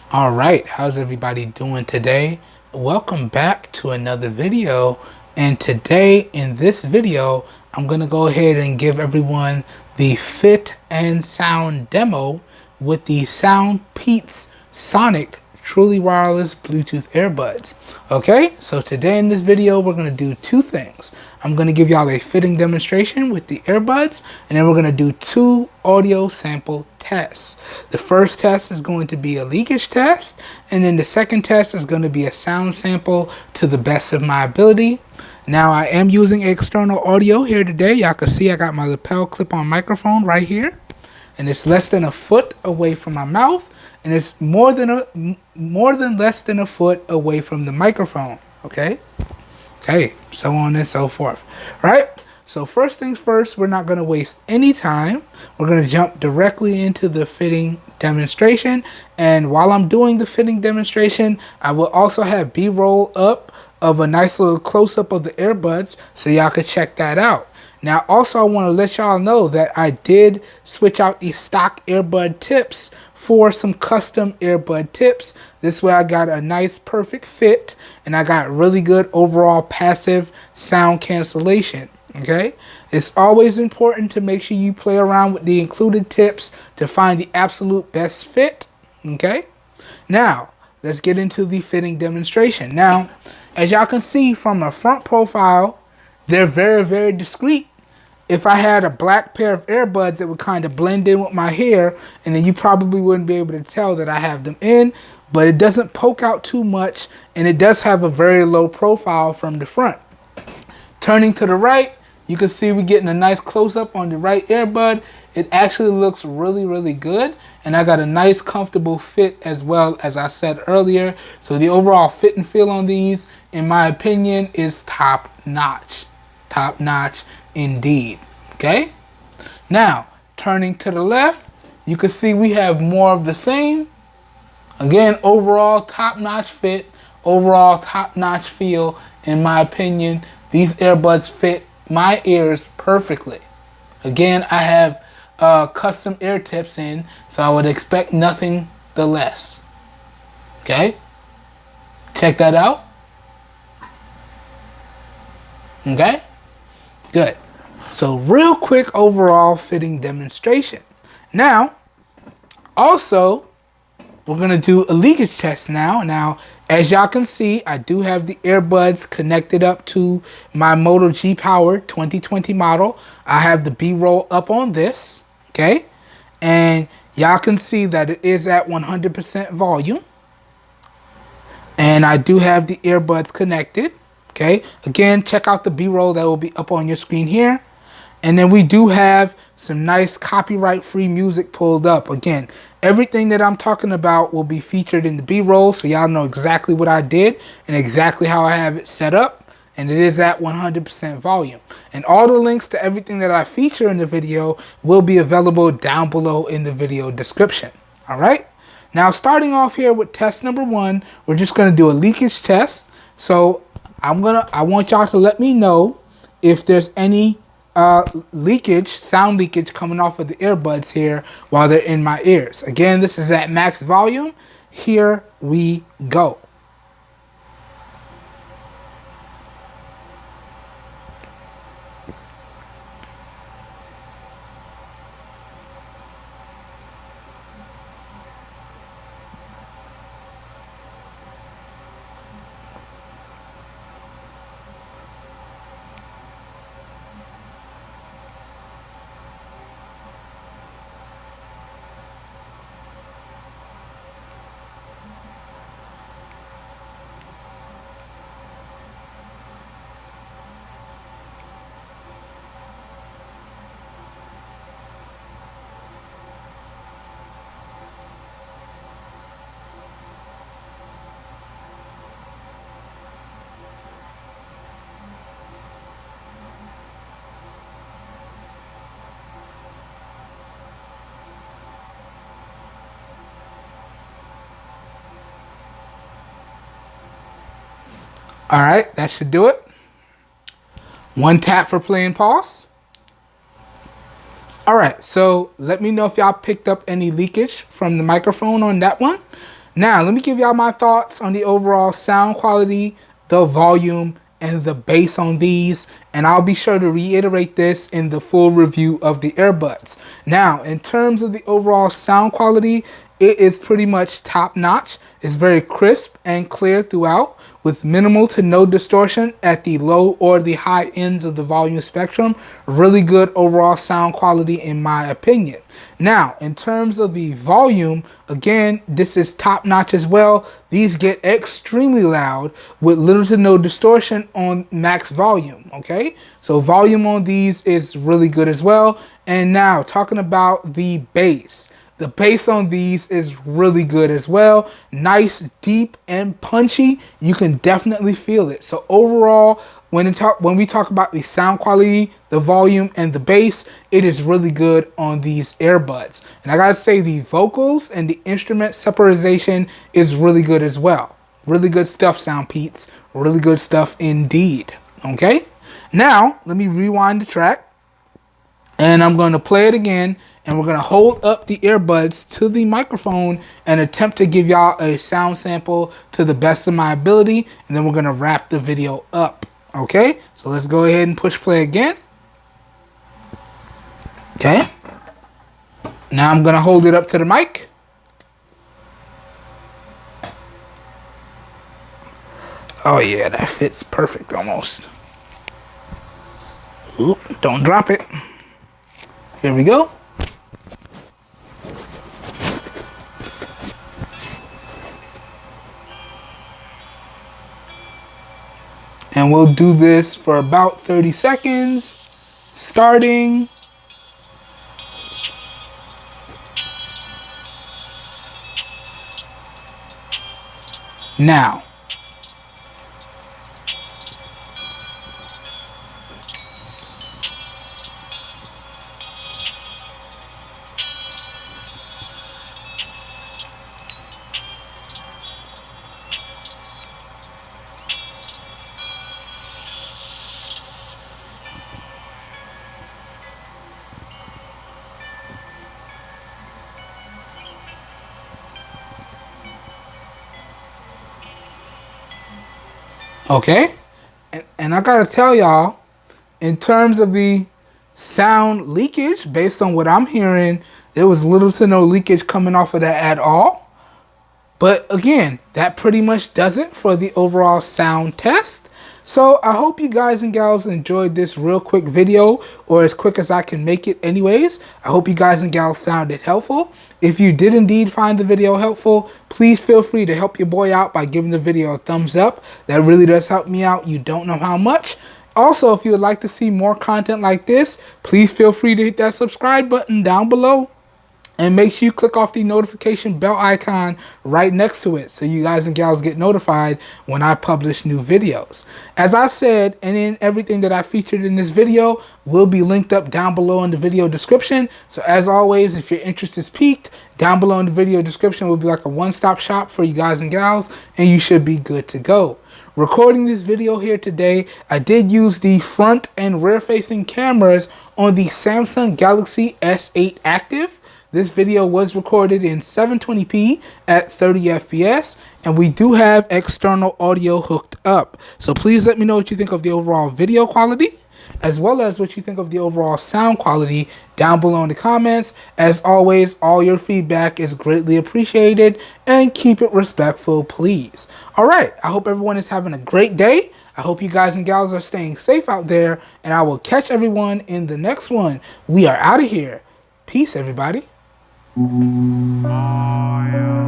All right, how's everybody doing today? Welcome back to another video. And today in this video, I'm going to go ahead and give everyone the fit and sound demo with the SoundPeats Sonic truly wireless Bluetooth earbuds. Okay, so today in this video, we're going to do two things. I'm going to give y'all a fitting demonstration with the earbuds, and then we're going to do two audio sample tests. The first test is going to be a leakage test, and then the second test is going to be a sound sample to the best of my ability. Now I am using external audio here today. Y'all can see I got my lapel clip-on microphone right here, and it's less than a foot away from my mouth, and it's more than less than a foot away from the microphone. Okay, so on and so forth. Right? So first things first, we're not going to waste any time. We're going to jump directly into the fitting demonstration. And while I'm doing the fitting demonstration, I will also have B-roll up of a nice little close-up of the earbuds so y'all can check that out. Now also I want to let y'all know that I did switch out the stock earbud tips for some custom earbud tips. This way I got a nice perfect fit, and I got really good overall passive sound cancellation. Okay, it's always important to make sure you play around with the included tips to find the absolute best fit. Okay, now let's get into the fitting demonstration. Now, as y'all can see from a front profile, they're very discreet. If I had a black pair of earbuds, it would kind of blend in with my hair, and then you probably wouldn't be able to tell that I have them in, but it doesn't poke out too much, and it does have a very low profile from the front. Turning to the right, you can see we're getting a nice close-up on the right earbud. It actually looks really good, and I got a nice comfortable fit as well, as I said earlier. So the overall fit and feel on these, in my opinion, is top notch indeed. Okay, now turning to the left, you can see we have more of the same. Again, overall top-notch fit, overall top-notch feel. In my opinion, these earbuds fit my ears perfectly. Again, I have custom ear tips in, so I would expect nothing the less. Okay, check that out. Okay, good. So real quick overall fitting demonstration. Now, also, we're going to do a leakage test now. Now, as y'all can see, I do have the earbuds connected up to my Moto G Power 2020 model. I have the B-roll up on this, okay? And y'all can see that it is at 100% volume. And I do have the earbuds connected, okay? Again, check out the B-roll that will be up on your screen here. And then we do have some nice copyright-free music pulled up. Again, everything that I'm talking about will be featured in the B-roll, so y'all know exactly what I did and exactly how I have it set up. And it is at 100% volume. And all the links to everything that I feature in the video will be available down below in the video description. All right? Now, starting off here with test number one, we're just going to do a leakage test. So I want y'all to let me know if there's any sound leakage coming off of the earbuds here while they're in my ears. Again, this is at max volume. Here we go. All right, that should do it. One tap for play and pause. All right, so let me know if y'all picked up any leakage from the microphone on that one. Now, let me give y'all my thoughts on the overall sound quality, the volume, and the bass on these, and I'll be sure to reiterate this in the full review of the earbuds. Now, in terms of the overall sound quality, it is pretty much top notch. It's very crisp and clear throughout, with minimal to no distortion at the low or the high ends of the volume spectrum. Really good overall sound quality in my opinion. Now, in terms of the volume, again, this is top notch as well. These get extremely loud with little to no distortion on max volume, okay? So volume on these is really good as well. And now, talking about the bass. The bass on these is really good as well. Nice, deep, and punchy. You can definitely feel it. So overall, when we talk about the sound quality, the volume, and the bass, it is really good on these earbuds. And I gotta say, the vocals and the instrument separation is really good as well. Really good stuff, SoundPeats. Really good stuff indeed. Okay? Now, let me rewind the track. And I'm going to play it again. And we're going to hold up the earbuds to the microphone and attempt to give y'all a sound sample to the best of my ability. And then we're going to wrap the video up. Okay? So let's go ahead and push play again. Okay? Now I'm going to hold it up to the mic. Oh yeah, that fits perfect almost. Oop, don't drop it. Here we go. And we'll do this for about 30 seconds, starting now. Okay, and I gotta tell y'all, in terms of the sound leakage, based on what I'm hearing, there was little to no leakage coming off of that at all. But again, that pretty much does it for the overall sound test. So I hope you guys and gals enjoyed this real quick video, or as quick as I can make it anyways. I hope you guys and gals found it helpful. If you did indeed find the video helpful, please feel free to help your boy out by giving the video a thumbs up. That really does help me out. You don't know how much. Also, if you would like to see more content like this, please feel free to hit that subscribe button down below. And make sure you click off the notification bell icon right next to it so you guys and gals get notified when I publish new videos. As I said, and in everything that I featured in this video will be linked up down below in the video description. So as always, if your interest is piqued, down below in the video description will be like a one-stop shop for you guys and gals, and you should be good to go. Recording this video here today, I did use the front and rear facing cameras on the Samsung Galaxy S8 Active. This video was recorded in 720p at 30 FPS, and we do have external audio hooked up. So please let me know what you think of the overall video quality, as well as what you think of the overall sound quality down below in the comments. As always, all your feedback is greatly appreciated, and keep it respectful, please. Alright, I hope everyone is having a great day. I hope you guys and gals are staying safe out there, and I will catch everyone in the next one. We are out of here. Peace, everybody. Oh, yeah.